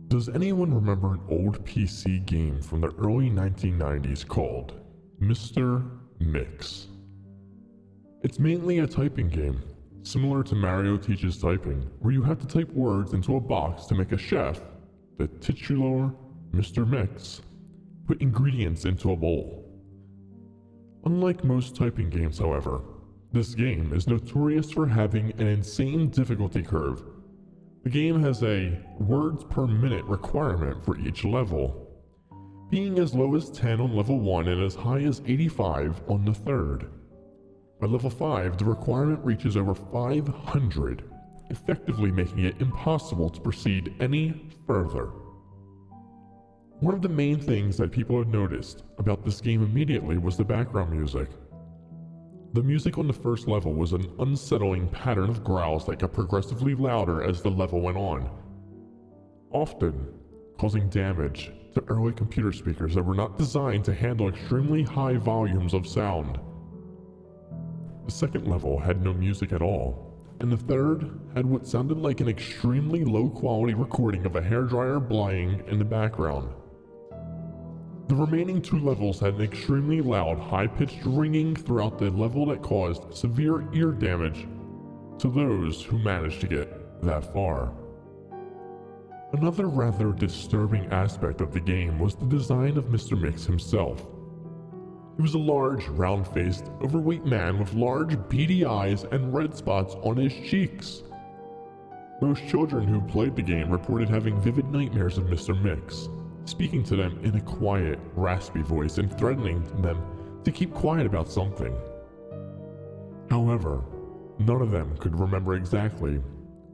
Does anyone remember an old PC game from the early 1990s called Mr. Mix? It's mainly a typing game, similar to Mario Teaches Typing, where you have to type words into a box to make a chef, the titular Mr. Mix, put ingredients into a bowl. Unlike most typing games, however, this game is notorious for having an insane difficulty curve. The game has a words per minute requirement for each level, being as low as 10 on level 1 and as high as 85 on the third. By level 5, the requirement reaches over 500, effectively making it impossible to proceed any further. One of the main things that people had noticed about this game immediately was the background music. The music on the first level was an unsettling pattern of growls that got progressively louder as the level went on, often causing damage to early computer speakers that were not designed to handle extremely high volumes of sound. The second level had no music at all, and the third had what sounded like an extremely low-quality recording of a hairdryer blaying in the background. The remaining 2 levels had an extremely loud, high-pitched ringing throughout the level that caused severe ear damage to those who managed to get that far. Another rather disturbing aspect of the game was the design of Mr. Mix himself. He was a large, round-faced, overweight man with large, beady eyes and red spots on his cheeks. Most children who played the game reported having vivid nightmares of Mr. Mix, speaking to them in a quiet, raspy voice and threatening them to keep quiet about something. However, none of them could remember exactly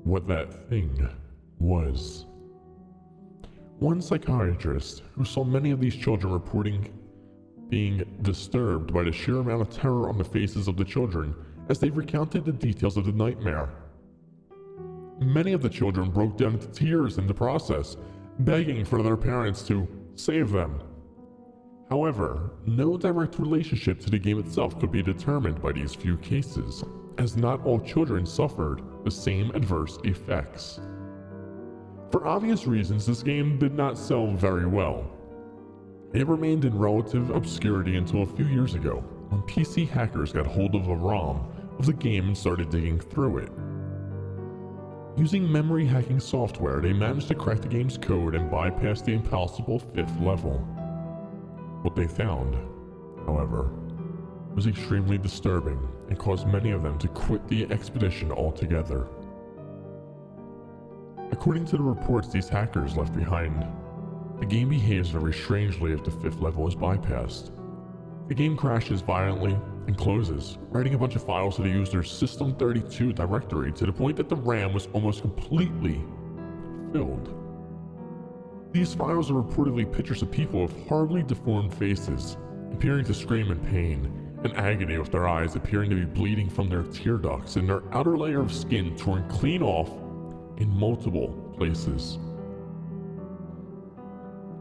what that thing was. One psychiatrist who saw many of these children reporting being disturbed by the sheer amount of terror on the faces of the children as they recounted the details of the nightmare. Many of the children broke down into tears in the process, begging for their parents to save them. However, no direct relationship to the game itself could be determined by these few cases, as not all children suffered the same adverse effects. For obvious reasons, this game did not sell very well. It remained in relative obscurity until a few years ago, when PC hackers got hold of a ROM of the game and started digging through it. Using memory hacking software, they managed to crack the game's code and bypass the impossible 5th level. What they found, however, was extremely disturbing and caused many of them to quit the expedition altogether. According to the reports these hackers left behind, the game behaves very strangely if the 5th level is bypassed. The game crashes violently and closes, writing a bunch of files to the user's System32 directory to the point that the RAM was almost completely filled. These files are reportedly pictures of people with horribly deformed faces, appearing to scream in pain and agony, with their eyes appearing to be bleeding from their tear ducts and their outer layer of skin torn clean off in multiple places.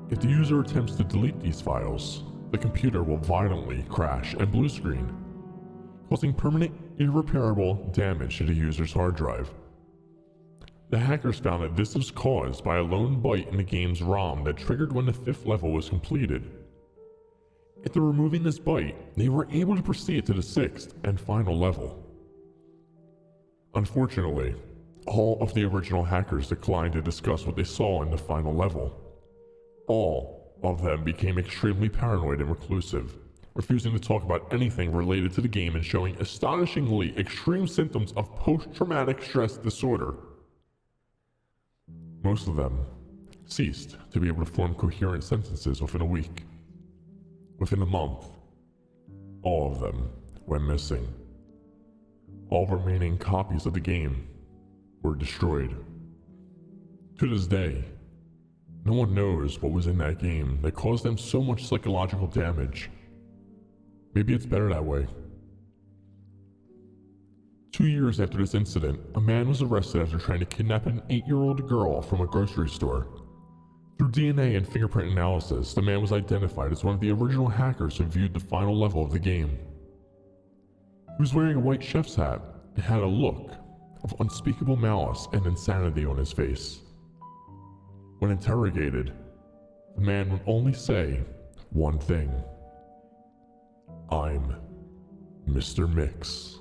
If the user attempts to delete these files, the computer will violently crash and blue screen, causing permanent, irreparable damage to the user's hard drive. The hackers found that this was caused by a lone byte in the game's ROM that triggered when the 5th level was completed. After removing this byte, they were able to proceed to the 6th and final level. Unfortunately, all of the original hackers declined to discuss what they saw in the final level. All of them became extremely paranoid and reclusive, refusing to talk about anything related to the game and showing astonishingly extreme symptoms of post-traumatic stress disorder. Most of them ceased to be able to form coherent sentences within a week. Within a month, all of them went missing. All remaining copies of the game were destroyed. To this day, no one knows what was in that game that caused them so much psychological damage. Maybe it's better that way. 2 years after this incident, a man was arrested after trying to kidnap an 8-year-old girl from a grocery store. Through DNA and fingerprint analysis, the man was identified as one of the original hackers who viewed the final level of the game. He was wearing a white chef's hat and had a look of unspeakable malice and insanity on his face. When interrogated, the man would only say one thing: "I'm Mr. Mix."